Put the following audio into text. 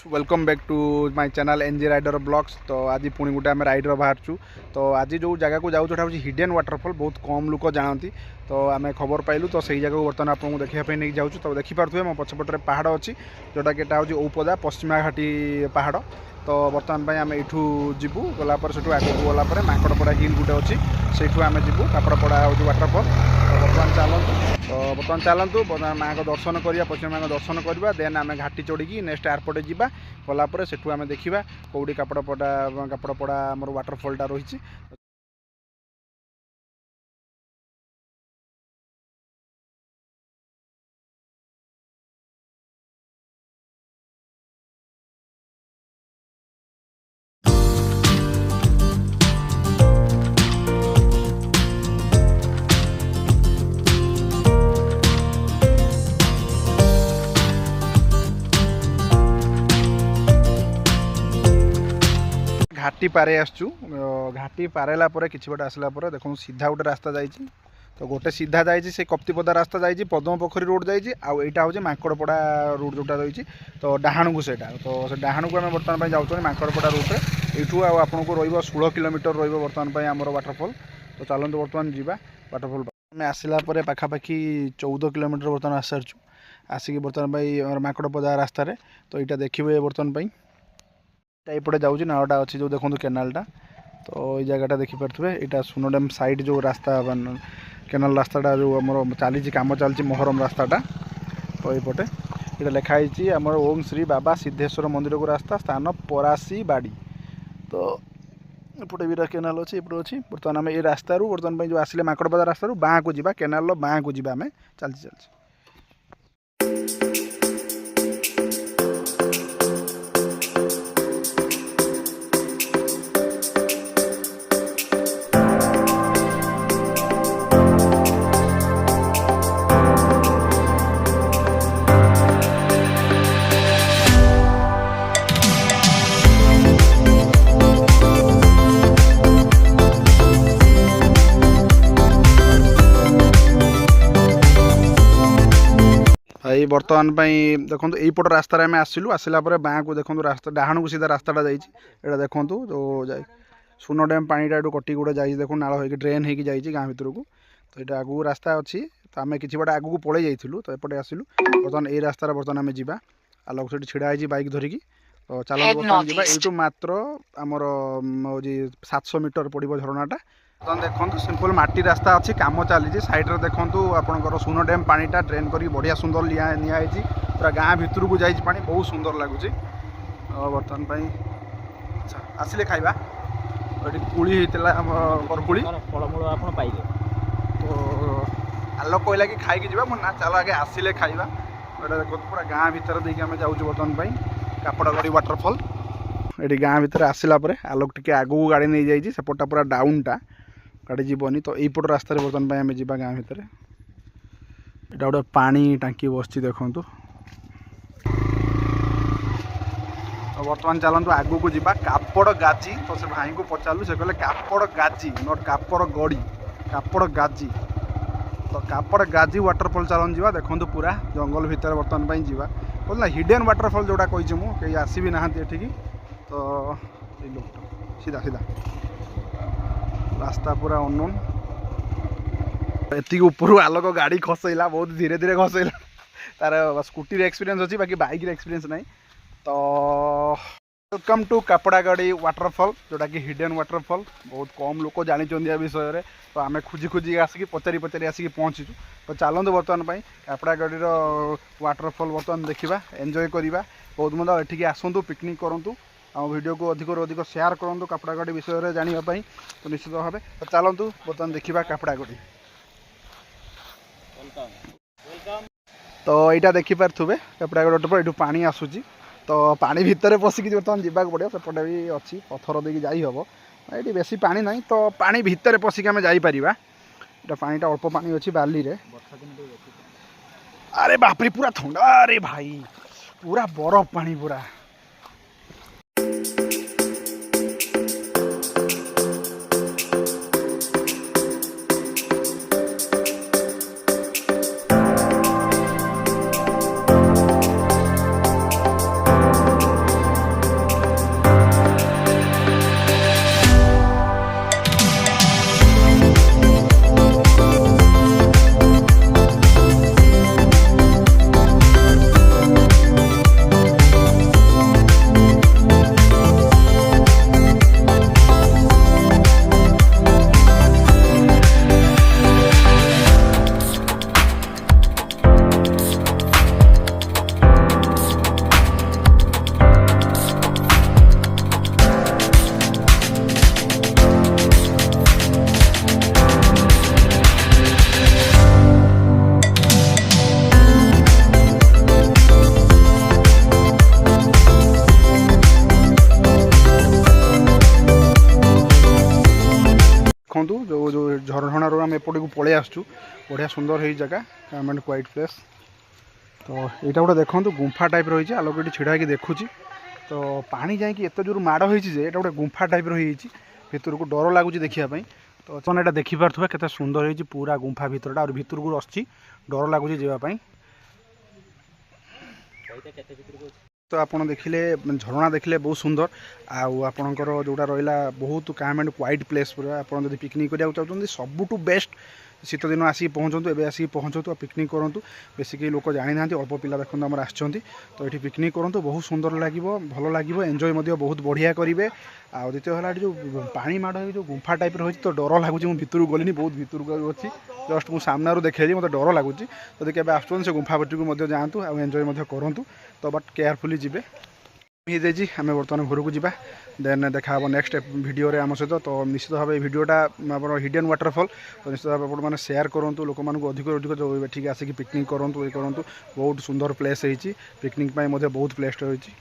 Welcome back to my channel N G rider blogs. तो आज पुणी गोटे आम राइडर बाहर तो आज जो जगह को जाऊँ हूँ हिडन वाटरफॉल बहुत कम लोग जानती। तो आम खबर पाइलु तो सही जगह बर्तमान आपको देखा नहीं जाऊँ। तो देखिपे मो पछपटे पहाड़ अच्छी जोटा कि हूँ औपदा पश्चिमा घाटी पहाड़। तो बर्तमान आम यू जीवु गलापर से आगे गलापर माकड़पड़ा हिल गोटे अच्छी से आम जीवु कापड़पड़ा हूँ वाटरफॉल। तो बर्तमान चलतु माँ को दर्शन करवा पश्चिम माँ को दर्शन करवा देन आम घाटी चढ़ी नेक्स्ट एयरपोर्ट जा गलापर से आम देखा कौटी कापड़पड़ा आम वाटरफॉलटा रही। घाटी पारे आसचु घाटी पारेला किसी बाटे आसला देखो सीधा गोटे रास्ता जाइए। तो गोटे सीधा जाइए से कप्तिपदा रास्ता जाइए पद्म पोखरी रोड जाइए आईटा हूँ माकड़पड़ा रूट जोटा रही। तो डाहाण को सहीटा तो से डाहाण को आम बर्तमान जाऊँ माकड़पड़ा रूट्रे यूँ आपको रही 16 किलोमीटर बर्तमान आमर वाटरफॉल। तो चलते बर्तमान जा वाटरफॉल आम आसला पाखापाखि 14 किलोमीटर बर्तमान आस सारी आसिक बर्तमान माकड़पदा रास्तार। तो यहाँ देखिए बर्तमान एपटे जाऊँगी नाड़ा अच्छी जो देखो केनालटा। तो ये जगहटा देखिपे यहाँ सुनो डैम साइड जो रास्ता केनाल रास्ताटा जो आम चली कम चलती मोहरम रास्ताटा। तो यपटे यहाँ लिखाई आम ओम श्री बाबा सिद्धेश्वर मंदिर को रास्ता स्थान परासी बाड़ी। तो एपटे भी केनाल अच्छी एपटे अच्छी बर्तमान आम ये रास्तार बर्तमान जो आसिले माकड़पदा रास्तार बाँ को जा केनाल बाँ को जा आम चलती भाई बर्तमान देखो यहीपट रास्त आम आसलु आसला बाँ को देखो रास्ता डाहाण को सीधा रास्ताटा जाइए देखो जो जाए सुनो डैम पानीटा ये कटी गुड़ा जाइए देखो नाल हो ड्रेन हो गाँ भर को। तो ये आगू रास्ता अच्छी तो आम कि बाटे आगू पलि जाइलु तो एपटे आसलु बर्तमान ये रास्तार बर्तमान आम जा आलोक से छिड़ा बाइक धरिकी। तो चलो बर्तमान जा यूँ मात्र आमर हूँ 700 मीटर पड़ो झरनाटा। तो देखो सिंपल माटी रास्ता अच्छी कम चली सैड्रे देखो आपंकर सुनो डैम पानीटा ट्रेन कर बढ़िया सुंदर निआई पूरा गाँ भितर को जाइए पानी बहुत सुंदर लगुच। बर्तमान अच्छा आसिले खाइबा ये कुली होता बरकुली फलमूल आप पाइले। तो आलोक कहला कि खाई जा ना चल आगे आसिले खाइबा ये देखो पूरा गाँ भितर देखिए आम जाऊँ बर्तमान कापड़गड़ी वाटरफॉल। ये गाँ भितर आसला आलोक टे आगू गाड़ी नहीं जाइए सेपटा पूरा डाउनटा गाड़ी जीवनी। तो यहीपट रास्त बर्तमान आम जा गाँ भितर यहाँ गोटे पानी टांकी बस देखु। तो बर्तमान चलतु आगू को जा कापड़ गाजी। तो से भाई को पचारू से कहले कापड़ गाजी नट कापड़ गड़ी कापड़ गाजी। तो कापड़ गाजी वाटरफॉल चलन जा देखो पूरा जंगल भितर बर्तमान जा बोलना हिडन वाटरफॉल जोटा कही मुझे आसबी ना एठिकी। तो सीधा सीधा रास्ता पूरा अननोन एति ऊपर आलोक गाड़ी खसैला बहुत धीरे धीरे खसैला तार स्कूटी एक्सपीरियंस अच्छी बाकी बाइक एक्सपीरियंस नहीं। तो वेलकम टू कापड़ागड़ी वाटरफॉल जोटा कि हिडन वाटरफॉल बहुत कम लोग जानते विषय में। तो आम खोजी खोजी आसिक पचारि पचारि आसिक पहुँचीचु। तो चलते बर्तमान कापड़ागड़ी वाटरफॉल बर्तमान देखा एंजॉय करवा बहुत मंद एठिक आसतु पिकनिक करूँ आम वीडियो को अधिक अधिक शेयर करूँ कापड़ागड़ी विषय में जानापी। तो निश्चित भाव तो चलतु बर्तमान देखा कापड़ागड़ी। तो यहाँ देखिपे कापड़ागड़ी वाटरफॉल यू पानी आसूची। तो पानी भितर पशिकी बर्तमान जावाक पड़ो सेपटे भी अच्छी पथर देकी जाई हम ये बेसी पानी ना। तो पानी भितर पशिकी आम जापर यहाँ पानीटा अल्प पानी अच्छी बाली रे। अरे बापरे पूरा ठंडा अरे भाई पूरा बरफ पानी पूरा। देखूँ जो जो झरणार आम एपटे को पलि आसू बढ़िया सुंदर है जगह काम एंड क्वाइट प्लेस। तो यहाँ गोटे देखूँ गुंफा टाइप रही आलोक ये छिड़ा देखुची तो पानी जाकि एत जोर माड़ होता गोटे गुंफा टाइप रही भितर को डर लगुच देखापी। तो आपने यहाँ देखिपे केते सुंदर हो पूरा गुंफा भितरटा और भितर को आसी डर लगुच जावाई। तो आप देखिले झरणा देखिले बहुत सुंदर आपणकर जोटा रहा बहुत काम एंड क्वाइट प्लेस पूरा आप पिकनिक कराया चाहते सबुठू बेस्ट शीत दिन आसिक पहुँचतु एवं आसिक पहुँचतु पिकनिक करूँ बेसिक लोक जानी ना अल्प पिला देखते आम आसछंती तो ये पिकनिक करूँ बहुत सुंदर लगे भल लगे एंजॉय बहुत बढ़िया करेंगे। आ द्वितीय है जो पानी माड़ जो गुंफा टाइप रही तो डर लगुच भितर गलिनी बहुत भितर को अच्छी जस्ट मुझे सामने देखी मतलब डर लगुच जब के आसुँच से गुंफा भितर को जातु एंजॉय करूँ तो बट केयरफुली जी जी आम बर्तमान घर को जावा देन देखा नेक्स्ट वीडियो आम सहित। तो निश्चित भाव भिडियोटा हिडन वाटरफॉल तो निश्चित भाव मैंने शेयर करूँ लोक मानक अधिक अधिक जो ठीक आसिक पिकनिक करूँ ये करूँ बहुत सुंदर प्लेस है पिकनिक बहुत प्लेस रही।